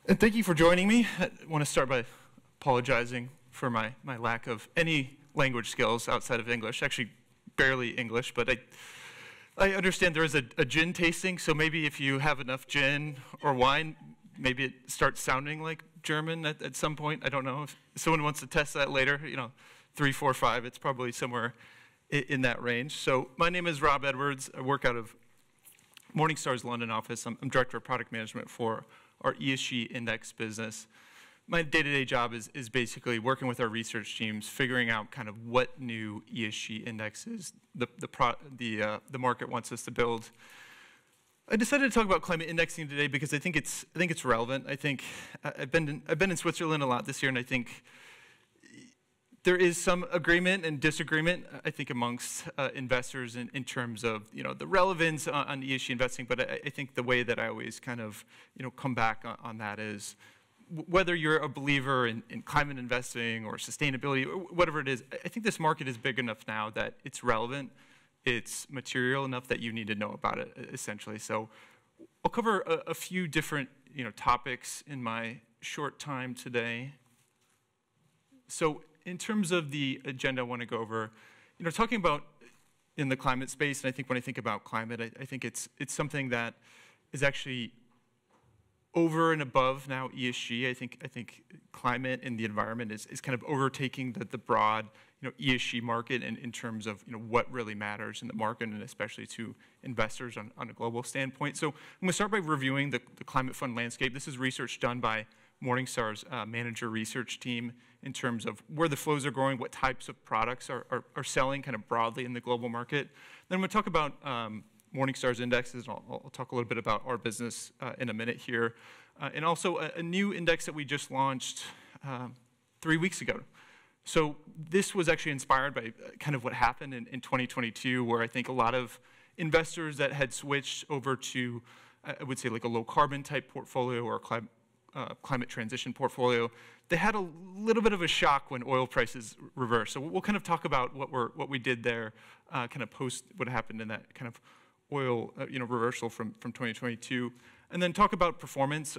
And thank you for joining me. I want to start by apologizing for my lack of any language skills outside of English. Actually, barely English, but I understand there is a gin tasting, so maybe if you have enough gin or wine, maybe it starts sounding like German at some point. I don't know. If someone wants to test that later, 3, 4, 5, it's probably somewhere in that range. So my name is Rob Edwards. I work out of Morningstar's London office. I'm Director of Product Management for our ESG index business. My day-to-day job is basically working with our research teams, figuring out kind of what new ESG indexes the market wants us to build. I decided to talk about climate indexing today because I think it's relevant. I think I've been in Switzerland a lot this year, and I think there is some agreement and disagreement, I think, amongst investors in terms of the relevance on ESG investing. But I think the way that I always kind of come back on that is whether you're a believer in climate investing or sustainability, or whatever it is. I think this market is big enough now that it's relevant, it's material enough that you need to know about it, essentially. So I'll cover a few different topics in my short time today. So in terms of the agenda I want to go over, talking about in the climate space, and I think when I think about climate, I think it's something that is actually over and above now ESG. I think climate and the environment is kind of overtaking the broad ESG market in terms of what really matters in the market, and especially to investors on a global standpoint. So I'm going to start by reviewing the climate fund landscape. This is research done by Morningstar's manager research team in terms of where the flows are growing, what types of products are selling kind of broadly in the global market. Then I'm going to talk about Morningstar's indexes, and I'll talk a little bit about our business in a minute here. And also a new index that we just launched 3 weeks ago. So this was actually inspired by kind of what happened in 2022, where I think a lot of investors that had switched over to, I would say, like a low carbon type portfolio or a climate transition portfolio, they had a little bit of a shock when oil prices reversed. So we'll kind of talk about what we did there, kind of post what happened in that kind of oil reversal from 2022, and then talk about performance.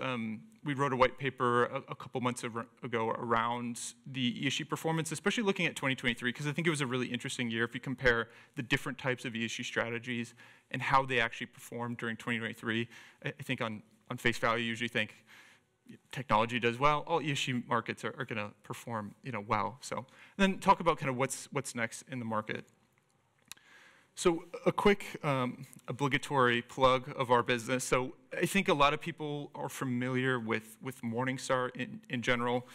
We wrote a white paper a couple months ago around the ESG performance, especially looking at 2023, because I think it was a really interesting year if you compare the different types of ESG strategies and how they actually performed during 2023. I think on face value, you usually think technology does well, all ESG markets are going to perform well. So then talk about kind of what's next in the market. So a quick obligatory plug of our business. So I think a lot of people are familiar with Morningstar in general.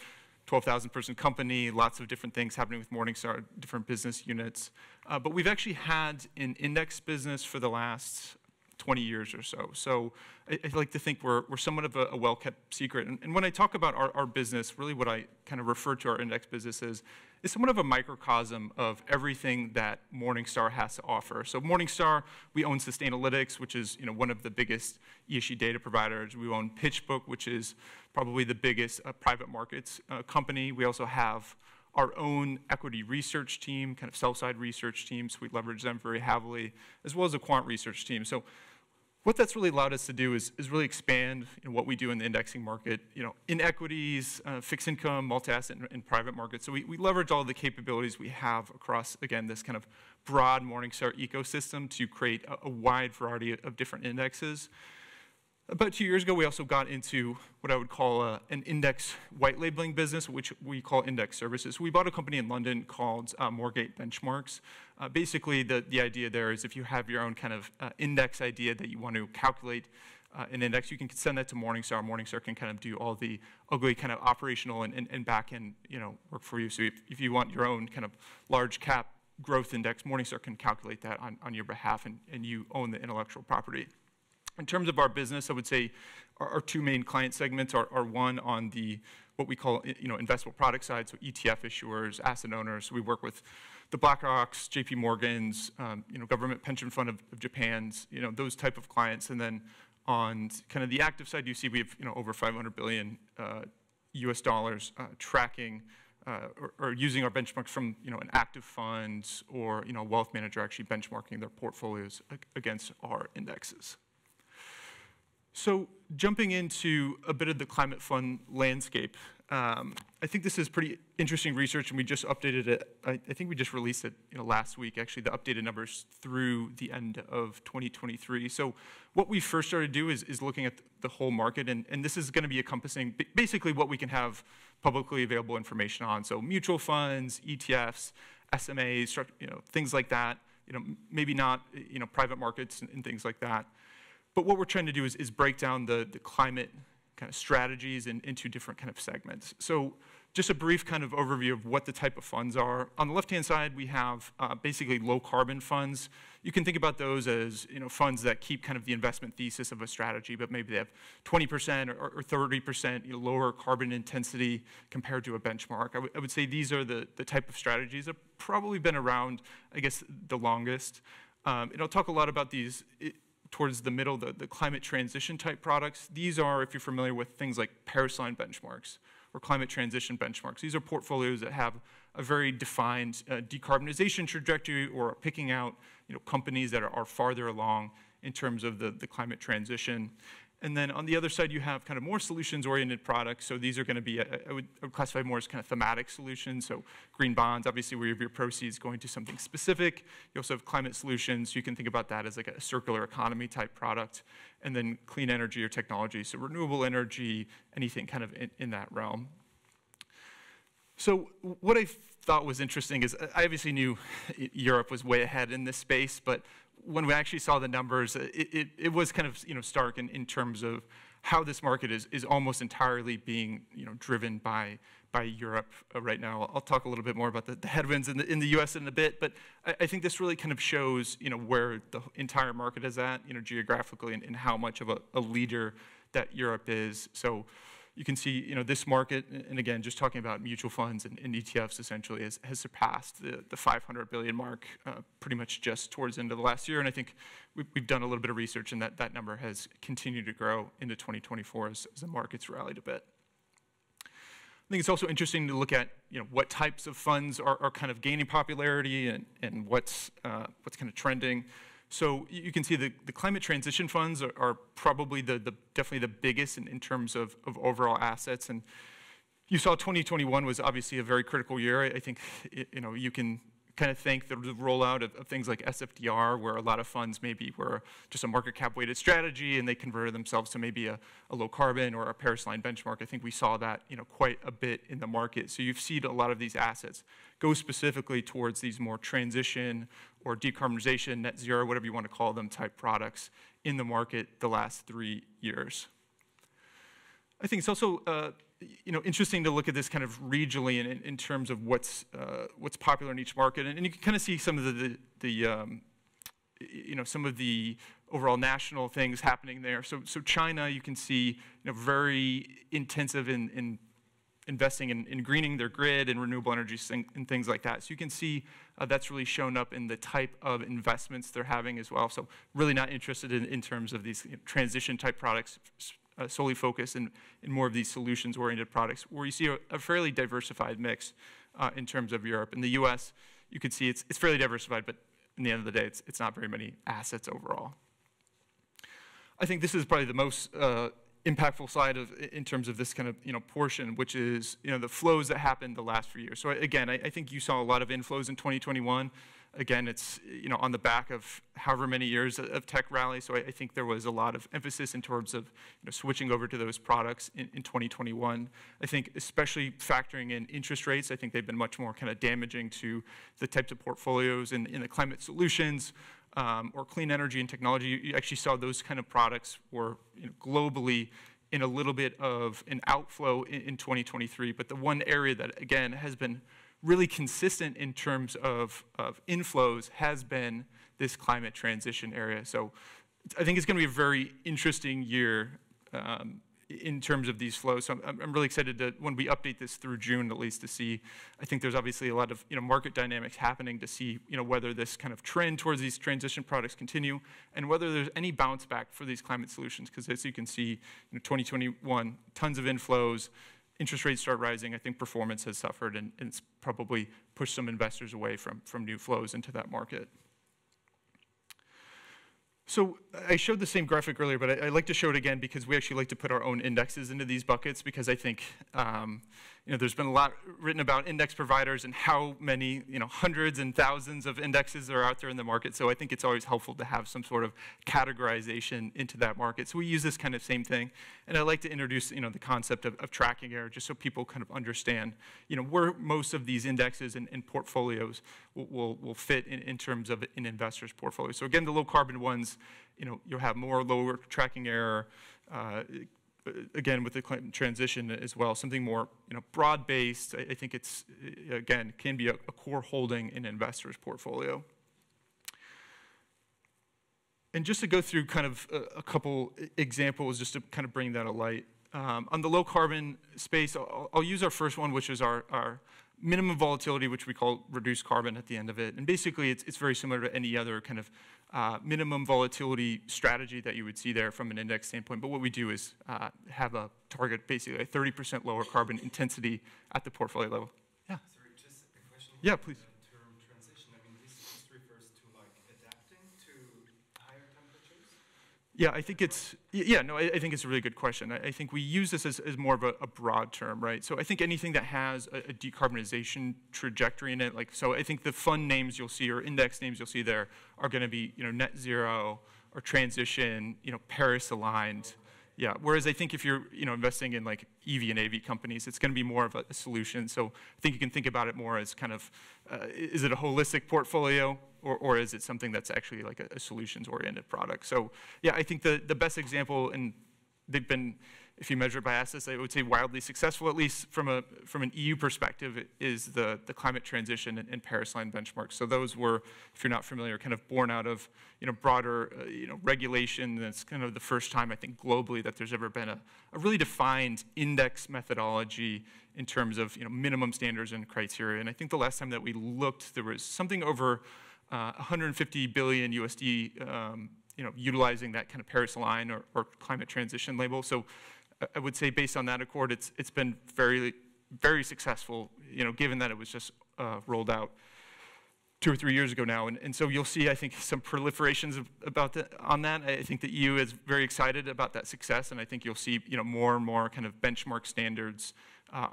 12,000 person company, lots of different things happening with Morningstar, different business units. But we've actually had an index business for the last 20 years or so. So I like to think we're somewhat of a well-kept secret. And when I talk about our business, really what I kind of refer to our index business is somewhat of a microcosm of everything that Morningstar has to offer. So Morningstar, we own Sustainalytics, which is one of the biggest ESG data providers. We own PitchBook, which is probably the biggest private markets company. We also have our own equity research team, kind of sell-side research team, so we leverage them very heavily, as well as a quant research team. So what that's really allowed us to do is really expand what we do in the indexing market, in equities, fixed income, multi-asset, and private markets. So we leverage all the capabilities we have across, again, this kind of broad Morningstar ecosystem to create a wide variety of different indexes. About 2 years ago, we also got into what I would call an index white labeling business, which we call index services. We bought a company in London called Moorgate Benchmarks. Basically, the idea there is if you have your own kind of index idea that you want to calculate an index, you can send that to Morningstar. Morningstar can kind of do all the ugly kind of operational and back-end work for you. So if you want your own kind of large cap growth index, Morningstar can calculate that on your behalf, and you own the intellectual property. In terms of our business, I would say our two main client segments are one on the what we call investable product side, so ETF issuers, asset owners. So we work with the BlackRocks, JP Morgans, government pension fund of Japan's, those type of clients. And then on kind of the active side, you see we have over 500 billion US dollars tracking or using our benchmarks from an active fund or a wealth manager actually benchmarking their portfolios against our indexes. So jumping into a bit of the climate fund landscape, I think this is pretty interesting research, and we just updated it. I think we just released it last week, actually, the updated numbers through the end of 2023. So what we first started to do is looking at the whole market, and this is going to be encompassing basically what we can have publicly available information on. So mutual funds, ETFs, SMAs, things like that. Maybe not private markets and things like that. But what we're trying to do is break down the climate kind of strategies into different kind of segments. So just a brief kind of overview of what the type of funds are. On the left-hand side, we have basically low-carbon funds. You can think about those as funds that keep kind of the investment thesis of a strategy, but maybe they have 20% or 30% lower carbon intensity compared to a benchmark. I would say these are the type of strategies that have probably been around, I guess, the longest. And I'll talk a lot about these towards the middle, the climate transition type products. These are, if you're familiar with things like Paris line benchmarks or climate transition benchmarks, these are portfolios that have a very defined decarbonization trajectory or are picking out companies that are farther along in terms of the climate transition. And then on the other side, you have kind of more solutions-oriented products. So these are going to be, I would classify more as kind of thematic solutions. So green bonds, obviously, where you have your proceeds going to something specific. You also have climate solutions. You can think about that as like a circular economy type product. And then clean energy or technology, so renewable energy, anything kind of in that realm. So what I thought was interesting is I obviously knew Europe was way ahead in this space, but when we actually saw the numbers, it was kind of stark in terms of how this market is almost entirely being driven by Europe right now. I'll talk a little bit more about the headwinds in the U.S. in a bit, but I think this really kind of shows where the entire market is at geographically and how much of a leader that Europe is. So you can see, this market, and again, just talking about mutual funds and ETFs essentially has surpassed the 500 billion mark pretty much just towards the end of the last year. And I think we've done a little bit of research, and that number has continued to grow into 2024 as the market's rallied a bit. I think it's also interesting to look at, what types of funds are kind of gaining popularity and what's kind of trending. So you can see the climate transition funds are probably definitely the biggest in terms of overall assets. And you saw 2021 was obviously a very critical year. I think you can kind of thank the rollout of things like SFDR, where a lot of funds maybe were just a market cap weighted strategy and they converted themselves to maybe a low carbon or a Paris line benchmark. I think we saw that quite a bit in the market. So you've seen a lot of these assets go specifically towards these more transition or decarbonization, net zero, whatever you want to call them, type products in the market the last 3 years. I think it's also interesting to look at this kind of regionally in terms of what's popular in each market, and you can kind of see some of some of the overall national things happening there. So China, you can see very intensive in investing in greening their grid and renewable energy and things like that. So you can see that's really shown up in the type of investments they're having as well. So really not interested in terms of these transition type products, solely focused in more of these solutions-oriented products, where you see a fairly diversified mix in terms of Europe. In the U.S., you can see it's fairly diversified, but in the end of the day, it's not very many assets overall. I think this is probably the most impactful side in terms of this kind of portion, which is the flows that happened the last few years. So again, I think you saw a lot of inflows in 2021. Again, it's on the back of however many years of tech rally. So I think there was a lot of emphasis in terms of switching over to those products in 2021. I think especially factoring in interest rates, I think they've been much more kind of damaging to the types of portfolios in the climate solutions or clean energy and technology. You actually saw those kind of products were globally in a little bit of an outflow in 2023. But the one area that, again, has been really consistent in terms of inflows has been this climate transition area. So I think it's going to be a very interesting year in terms of these flows. So I'm really excited to, when we update this through June at least, to see, I think there's obviously a lot of market dynamics happening to see whether this kind of trend towards these transition products continue and whether there's any bounce back for these climate solutions. Because as you can see, 2021, tons of inflows, interest rates start rising. I think performance has suffered and it's probably pushed some investors away from new flows into that market. So I showed the same graphic earlier, but I like to show it again because we actually like to put our own indexes into these buckets because I think there's been a lot written about index providers and how many hundreds and thousands of indexes are out there in the market. So I think it's always helpful to have some sort of categorization into that market. So we use this kind of same thing, and I like to introduce the concept of tracking error just so people kind of understand where most of these indexes and portfolios will fit in terms of an investor's portfolio. So again, the low carbon ones, you'll have more lower tracking error, again, with the climate transition as well, something more broad-based. I think it's, again, can be a core holding in an investor's portfolio. And just to go through kind of a couple examples just to kind of bring that to light. On the low carbon space, I'll use our first one, which is our minimum volatility, which we call reduced carbon at the end of it. And basically, it's very similar to any other kind of minimum volatility strategy that you would see there from an index standpoint. But what we do is have a target, basically a 30% lower carbon intensity at the portfolio level. Yeah. Sorry, just a question. Yeah, please. The term transition, I mean, this just refers to like adapting to higher temperatures? Yeah, I think I think it's a really good question. I think we use this as more of a broad term, right? So I think anything that has a decarbonization trajectory in it, so I think the fund names you'll see or index names you'll see there are going to be, net zero or transition, Paris aligned. Yeah, whereas I think if you're, investing in like EV and AV companies, it's going to be more of a solution. So I think you can think about it more as kind of, is it a holistic portfolio or is it something that's actually like a solutions-oriented product? So yeah, I think the best example, and they've been, if you measure it by assets, I would say wildly successful, at least from an EU perspective, is the climate transition and Paris line benchmarks. So those were, if you're not familiar, kind of born out of broader regulation. That's kind of the first time I think globally that there's ever been a really defined index methodology in terms of minimum standards and criteria. And I think the last time that we looked, there was something over 150 billion USD, utilizing that kind of Paris line or climate transition label. So I would say based on that accord, it's been very, very successful, given that it was just rolled out 2 or 3 years ago now. And so you'll see, I think, some proliferations on that. I think the EU is very excited about that success, and I think you'll see, more and more kind of benchmark standards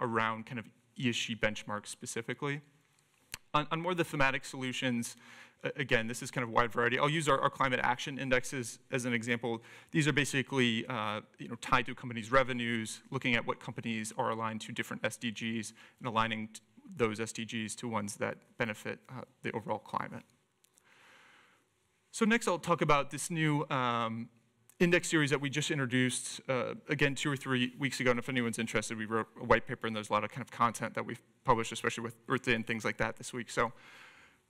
around kind of ESG benchmarks specifically. On more of the thematic solutions, again, this is kind of wide variety. I'll use our climate action indexes as an example. These are basically tied to a company's revenues, looking at what companies are aligned to different SDGs and aligning those SDGs to ones that benefit the overall climate. So next I'll talk about this new index series that we just introduced, again, 2 or 3 weeks ago. And if anyone's interested, we wrote a white paper, and there's a lot of kind of content that we've published, especially with Earth Day and things like that this week. So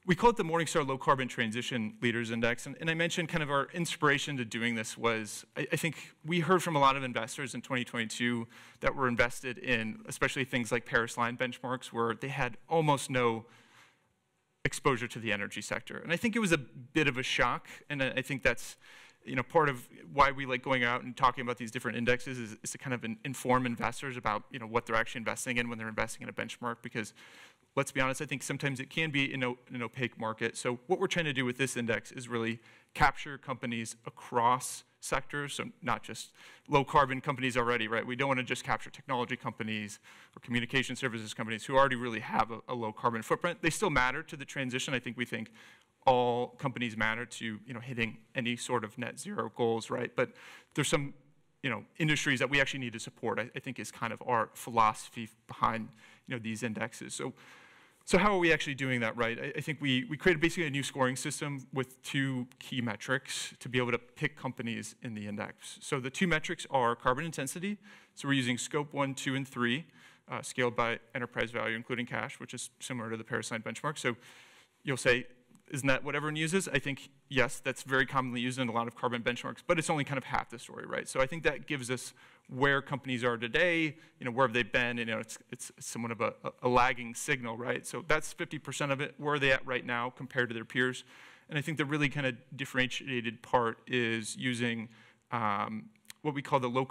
we call it the Morningstar Low Carbon Transition Leaders Index. And I mentioned kind of our inspiration to doing this was, I think we heard from a lot of investors in 2022 that were invested in, especially things like Paris line benchmarks, where they had almost no exposure to the energy sector. And I think it was a bit of a shock, and I think that's part of why we like going out and talking about these different indexes is to kind of inform investors about, what they're actually investing in when they're investing in a benchmark, because let's be honest, I think sometimes it can be an opaque market. So what we're trying to do with this index is really capture companies across sectors, so not just low carbon companies already, right? We don't want to just capture technology companies or communication services companies who already really have a low carbon footprint. They still matter to the transition. I think we think all companies matter to hitting any sort of net zero goals, right? But there's some industries that we actually need to support. I think is kind of our philosophy behind these indexes. So how are we actually doing that, right? I think we created basically a new scoring system with 2 key metrics to be able to pick companies in the index. So the 2 metrics are carbon intensity. So we're using scope 1, 2, and 3, scaled by enterprise value, including cash, which is similar to the Paris line benchmark. So you'll say, isn't that what everyone uses? I think, yes, that's very commonly used in a lot of carbon benchmarks, but it's only kind of half the story, right? So I think that gives us where companies are today, where have they been, it's somewhat of a lagging signal, right? So that's 50% of it. Where are they at right now compared to their peers? And I think the really kind of differentiated part is using what we call the low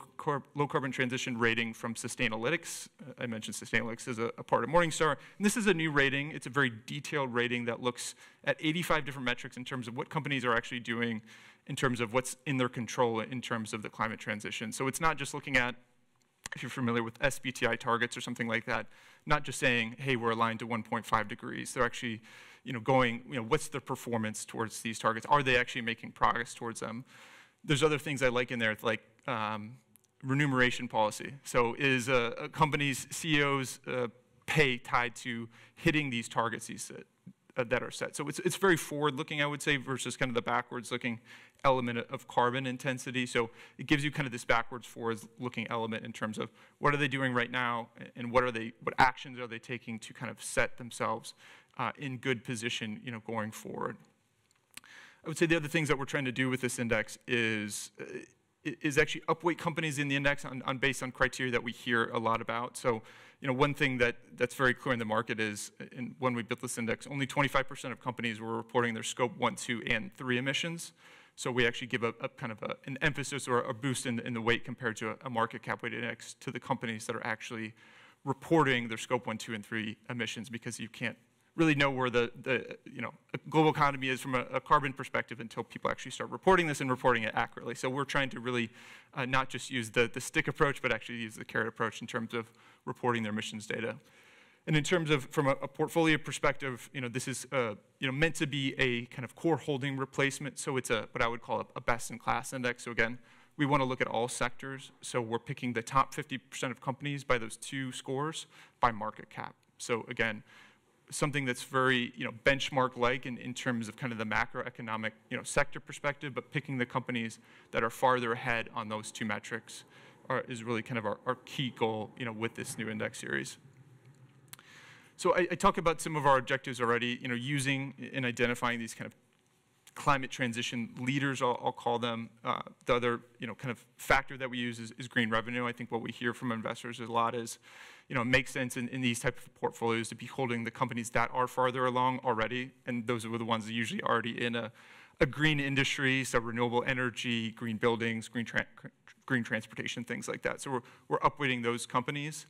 carbon transition rating from Sustainalytics. I mentioned Sustainalytics is a part of Morningstar. And this is a new rating. It's a very detailed rating that looks at 85 different metrics in terms of what companies are actually doing in terms of what's in their control in terms of the climate transition. So it's not just looking at, if you're familiar with SBTI targets or something like that, not just saying, hey, we're aligned to 1.5 degrees. They're actually, going, what's their performance towards these targets? Are they actually making progress towards them? There's other things I like in there, like remuneration policy. So is a company's CEO's pay tied to hitting these targets that are set? So it's very forward-looking, I would say, versus kind of the backwards-looking element of carbon intensity. So it gives you kind of this backwards, forward-looking element in terms of what are they doing right now, and what actions are they taking to kind of set themselves in good position, going forward. I would say the other things that we're trying to do with this index is actually upweight companies in the index based on criteria that we hear a lot about. So, one thing that's very clear in the market is, when we built this index, only 25% of companies were reporting their scope 1, 2, and 3 emissions. So we actually give a kind of an emphasis or a boost in the weight compared to a market cap weighted index to the companies that are actually reporting their scope 1, 2, and 3 emissions, because you can't really know where the global economy is from a carbon perspective until people actually start reporting this and reporting it accurately. So we're trying to really not just use the stick approach, but actually use the carrot approach in terms of reporting their emissions data. And in terms of, from a portfolio perspective, this is meant to be a kind of core holding replacement. So it's what I would call a best-in-class index. So again, we want to look at all sectors. So we're picking the top 50% of companies by those 2 scores by market cap. So again, something that's very benchmark-like in terms of kind of the macroeconomic sector perspective, but picking the companies that are farther ahead on those 2 metrics is really kind of our key goal with this new index series. So I talk about some of our objectives already, using and identifying these kind of climate transition leaders, I'll call them. The other, kind of factor that we use is green revenue. I think what we hear from investors a lot is, it makes sense in these types of portfolios to be holding the companies that are farther along already, and those are the ones that are usually already in a green industry, so renewable energy, green buildings, green transportation, things like that. So we're upweighting those companies.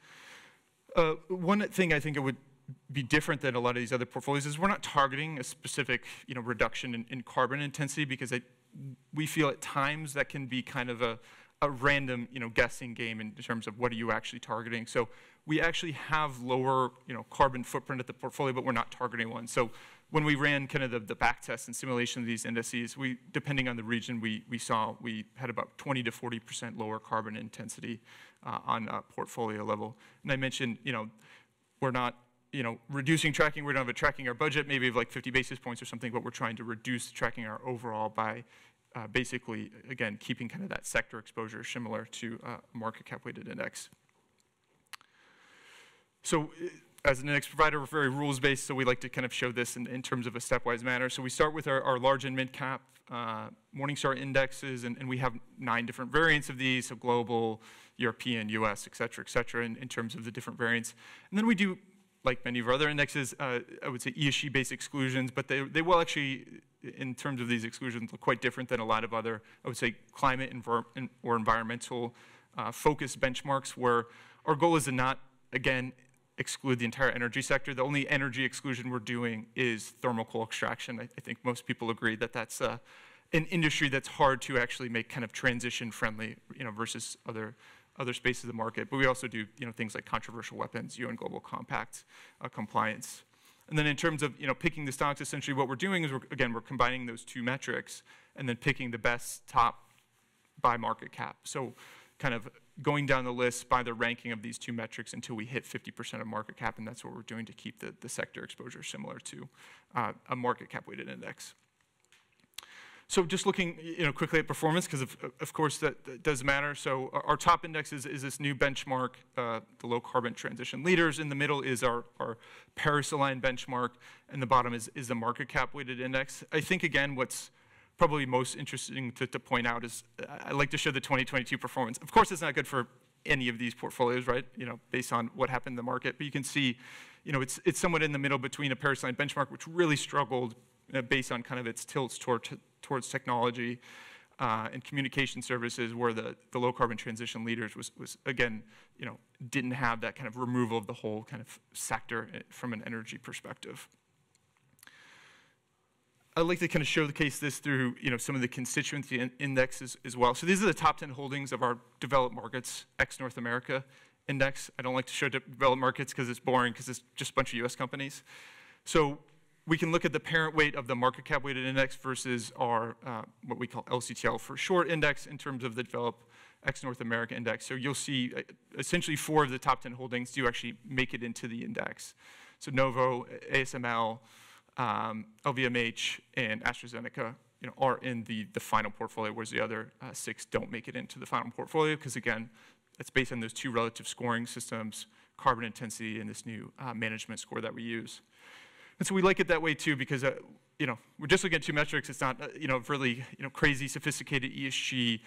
One thing I think it would be different than a lot of these other portfolios is we're not targeting a specific reduction in carbon intensity, because we feel at times that can be kind of a random guessing game in terms of what are you actually targeting. So we actually have lower carbon footprint at the portfolio, but we're not targeting one. So when we ran kind of the back test and simulation of these indices, depending on the region, we saw we had about 20 to 40% lower carbon intensity on a portfolio level. And I mentioned we're not reducing tracking. We don't have a tracking our budget, maybe of like 50 basis points or something, but we're trying to reduce tracking our overall by basically, again, keeping kind of that sector exposure similar to a market cap weighted index. So as an index provider, we're very rules-based, so we like to kind of show this in terms of a stepwise manner. So we start with our large and mid-cap Morningstar indexes, and we have 9 different variants of these, so global, European, US, et cetera, in terms of the different variants. And then we do, like many of our other indexes, I would say ESG-based exclusions, but they will actually, in terms of these exclusions, look quite different than a lot of other, I would say, climate or environmental focused benchmarks, where our goal is to not, again, exclude the entire energy sector. The only energy exclusion we're doing is thermal coal extraction. I think most people agree that that's an industry that's hard to actually make kind of transition friendly, versus other spaces of the market. But we also do, things like controversial weapons, UN Global Compact compliance. And then in terms of, picking the stocks, essentially what we're doing is, we're combining those 2 metrics and then picking the best top by market cap. So kind of going down the list by the ranking of these 2 metrics until we hit 50% of market cap, and that's what we're doing to keep the sector exposure similar to a market cap weighted index. So just looking quickly at performance, because of course that does matter. So our top index is this new benchmark, the low carbon transition leaders. In the middle is our Paris-aligned benchmark, and the bottom is the market cap weighted index. I think, again, what's probably most interesting to point out is I like to show the 2022 performance. Of course, it's not good for any of these portfolios, right? Based on what happened in the market. But you can see, it's somewhat in the middle between a Paris-aligned benchmark, which really struggled based on kind of its tilts towards technology and communication services, where the low carbon transition leaders was again, didn't have that kind of removal of the whole kind of sector from an energy perspective. I'd like to kind of showcase this through some of the constituency indexes as well. So these are the top 10 holdings of our developed markets, ex-North America index. I don't like to show developed markets because it's boring, because it's just a bunch of US companies. So we can look at the parent weight of the market cap weighted index versus our, what we call LCTL for short index in terms of the developed ex-North America index. So you'll see essentially 4 of the top 10 holdings do actually make it into the index. So Novo, ASML, LVMH, and AstraZeneca are in the final portfolio, whereas the other 6 don't make it into the final portfolio because, again, it's based on those 2 relative scoring systems, carbon intensity, and this new management score that we use. And so we like it that way, too, because we're just looking at 2 metrics. It's not really crazy, sophisticated ESG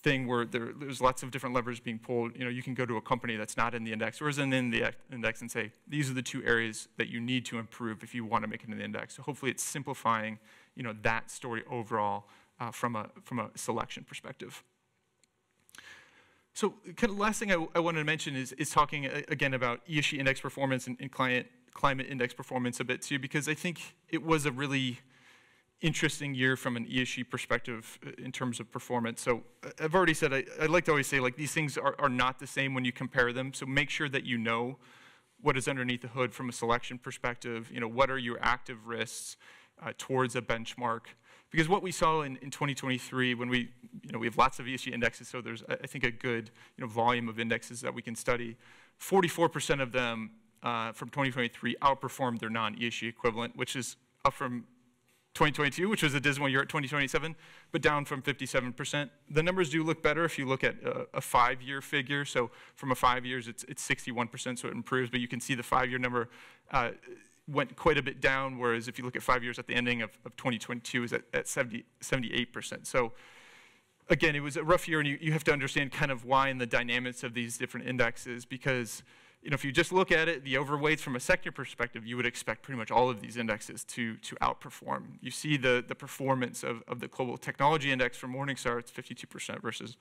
thing where there's lots of different levers being pulled. You can go to a company that's not in the index or isn't in the index and say, these are the 2 areas that you need to improve if you want to make it in the index. So hopefully it's simplifying that story overall from a selection perspective. So kind of last thing I wanted to mention is talking again about ESG index performance and climate index performance a bit too, because I think it was a really interesting year from an ESG perspective in terms of performance. So I've already said, I like to always say, like, these things are not the same when you compare them. So make sure that you know what is underneath the hood from a selection perspective. What are your active risks towards a benchmark? Because what we saw in 2023, when we have lots of ESG indexes, so there's, I think, a good volume of indexes that we can study. 44% of them from 2023 outperformed their non-ESG equivalent, which is up from 2022, which was a dismal year at 2027, but down from 57%. The numbers do look better if you look at a 5-year figure. So from a 5 years, it's 61%, so it improves. But you can see the 5-year number went quite a bit down, whereas if you look at 5 years at the ending of 2022, is at 78%. So again, it was a rough year, and you have to understand kind of why and the dynamics of these different indexes, because if you just look at it, the overweights from a sector perspective, you would expect pretty much all of these indexes to outperform. You see the performance of the Global Technology Index from Morningstar, it's 52% versus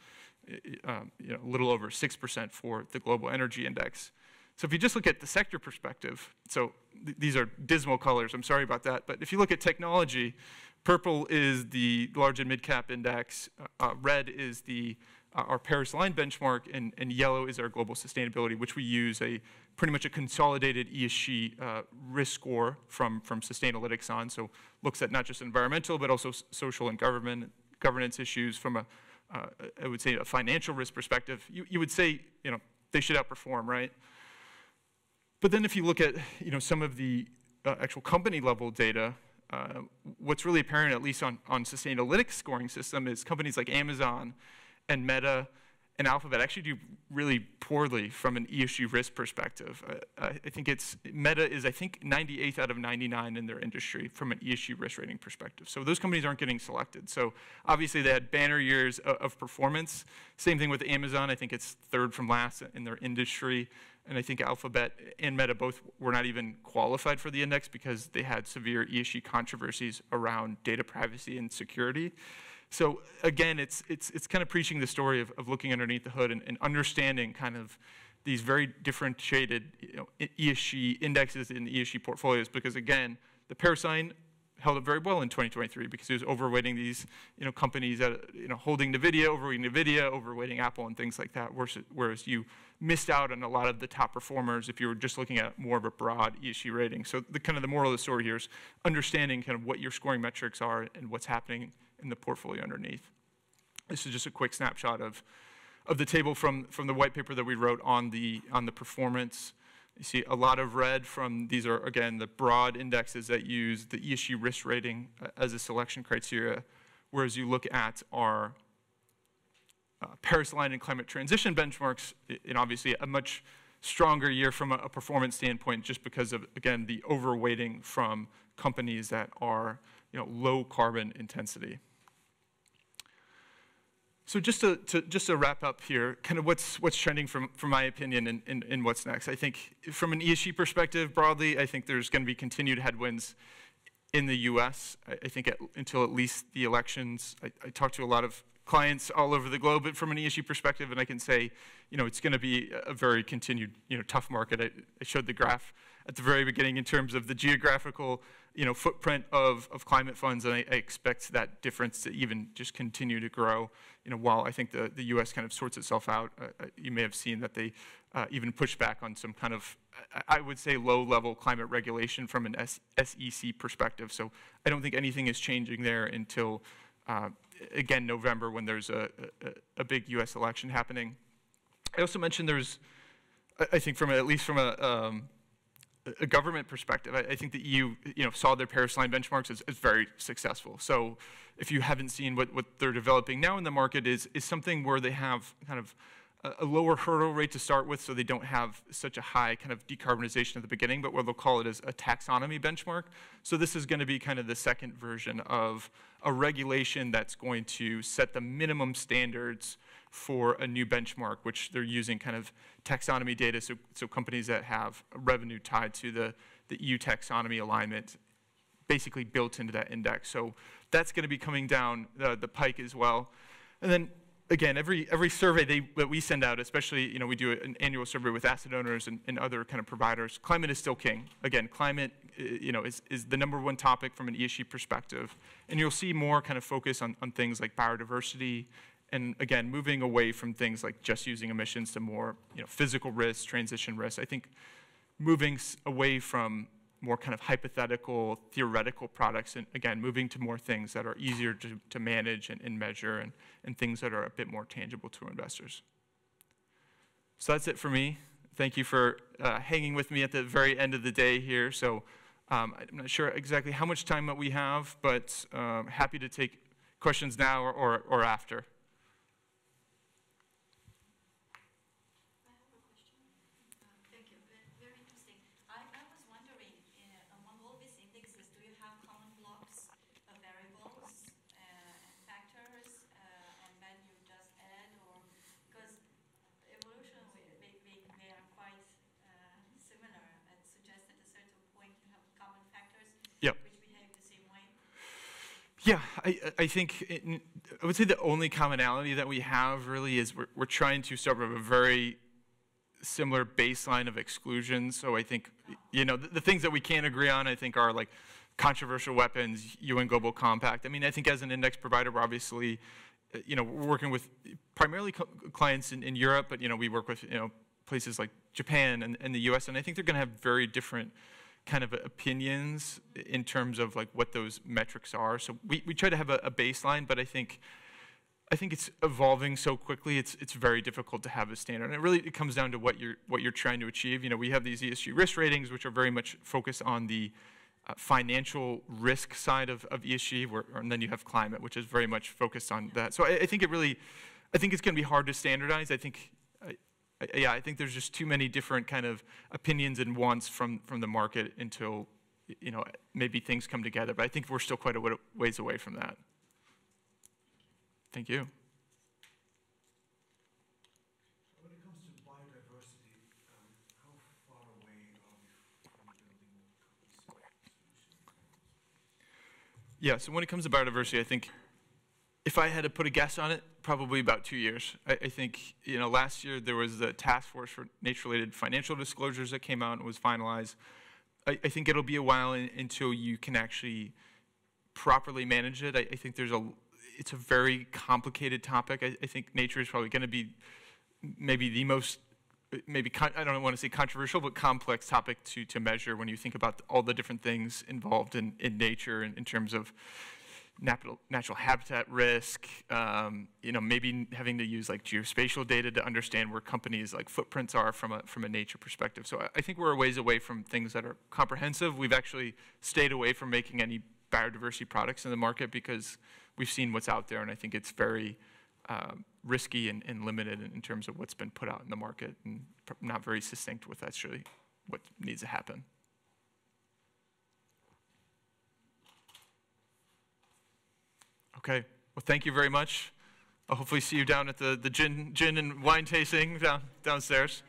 a little over 6% for the Global Energy Index. So if you just look at the sector perspective, so these are dismal colors, I'm sorry about that, but if you look at technology, purple is the large and mid-cap index, red is our Paris-aligned benchmark, and yellow is our global sustainability, which we use pretty much a consolidated ESG risk score from Sustainalytics on. So looks at not just environmental, but also social and governance issues from I would say, a financial risk perspective. You would say, they should outperform, right? But then if you look at, some of the actual company level data, what's really apparent, at least on Sustainalytics scoring system, is companies like Amazon and Meta and Alphabet actually do really poorly from an ESG risk perspective. I think Meta is, 98th out of 99 in their industry from an ESG risk rating perspective. So those companies aren't getting selected. So obviously they had banner years of performance. Same thing with Amazon. I think it's 3rd from last in their industry. And I think Alphabet and Meta both were not even qualified for the index because they had severe ESG controversies around data privacy and security. So again, it's kind of preaching the story of looking underneath the hood and understanding kind of these very differentiated ESG indexes in ESG portfolios, because again, the Paris-aligned held up very well in 2023 because it was overweighting these companies that holding NVIDIA, overweighting Apple and things like that, whereas you missed out on a lot of the top performers if you were just looking at more of a broad ESG rating. So the moral of the story here is understanding kind of what your scoring metrics are and what's happening in the portfolio underneath. This is just a quick snapshot of the table from the white paper that we wrote on the performance. You see a lot of red from, these are, again, the broad indexes that use the ESG risk rating as a selection criteria, whereas you look at our Paris-aligned and climate transition benchmarks, and obviously a much stronger year from a performance standpoint just because of, again, the overweighting from companies that are low carbon intensity. So just to wrap up here, kind of what's trending from my opinion and what's next. I think from an ESG perspective broadly, I think there's going to be continued headwinds in the US. I think until at least the elections. I talked to a lot of clients all over the globe from an ESG perspective, and I can say, it's going to be a very continued, tough market. I showed the graph at the very beginning in terms of the geographical, footprint of climate funds, and I expect that difference to even just continue to grow. While I think the U.S. kind of sorts itself out, you may have seen that they even pushed back on some kind of, I would say, low-level climate regulation from an SEC perspective. So I don't think anything is changing there until, again, November, when there's a big U.S. election happening. I also mentioned there's, I think at least from a government perspective, I think the EU, saw their Paris line benchmarks as very successful. So if you haven't seen what they're developing now in the market is something where they have kind of a lower hurdle rate to start with, so they don't have such a high kind of decarbonization at the beginning, but what they'll call it is a taxonomy benchmark. So this is going to be kind of the second version of a regulation that's going to set the minimum standards for a new benchmark, which they're using kind of taxonomy data, so companies that have revenue tied to the EU taxonomy alignment basically built into that index. So that's going to be coming down the pike as well. And then again, every survey that we send out, especially, we do an annual survey with asset owners and other kind of providers, climate is still king. Again, climate, is the #1 topic from an ESG perspective. And you'll see more kind of focus on things like biodiversity, and again, moving away from things like just using emissions to more, physical risks, transition risks. I think moving away from more kind of hypothetical, theoretical products, and again, moving to more things that are easier to manage and measure, and things that are a bit more tangible to investors. So that's it for me. Thank you for hanging with me at the very end of the day here. So I'm not sure exactly how much time that we have, but happy to take questions now or after. Yeah, I think, I would say the only commonality that we have really is we're trying to start with a very similar baseline of exclusions. So I think, the things that we can't agree on, I think, are like controversial weapons, UN Global Compact. I mean, I think as an index provider, we're obviously, we're working with primarily clients in Europe, but, we work with, places like Japan and the US, and I think they're going to have very different kind of opinions in terms of like what those metrics are. So we try to have a baseline, but I think it's evolving so quickly. It's very difficult to have a standard, and it comes down to what you're trying to achieve. We have these ESG risk ratings, which are very much focused on the financial risk side of ESG, and then you have climate, which is very much focused on that. So I think it's going to be hard to standardize. I think there's just too many different kind of opinions and wants from the market until, maybe things come together. But I think we're still quite a ways away from that. Thank you. When it comes to biodiversity, how far away are we from building solutions? Yeah, so when it comes to biodiversity, I think if I had to put a guess on it, probably about 2 years. I think, last year there was the task force for nature-related financial disclosures that came out and was finalized. I think it'll be a while until you can actually properly manage it. I think it's a very complicated topic. I think nature is probably going to be maybe the most, I don't want to say controversial, but complex topic to measure when you think about all the different things involved in nature in terms of natural habitat risk, maybe having to use like geospatial data to understand where companies' like footprints are from a nature perspective. So I think we're a ways away from things that are comprehensive. We've actually stayed away from making any biodiversity products in the market because we've seen what's out there, and I think it's very risky and limited in terms of what's been put out in the market, and not very succinct with actually what needs to happen. Okay, well, thank you very much. I'll hopefully see you down at the gin and wine tasting downstairs.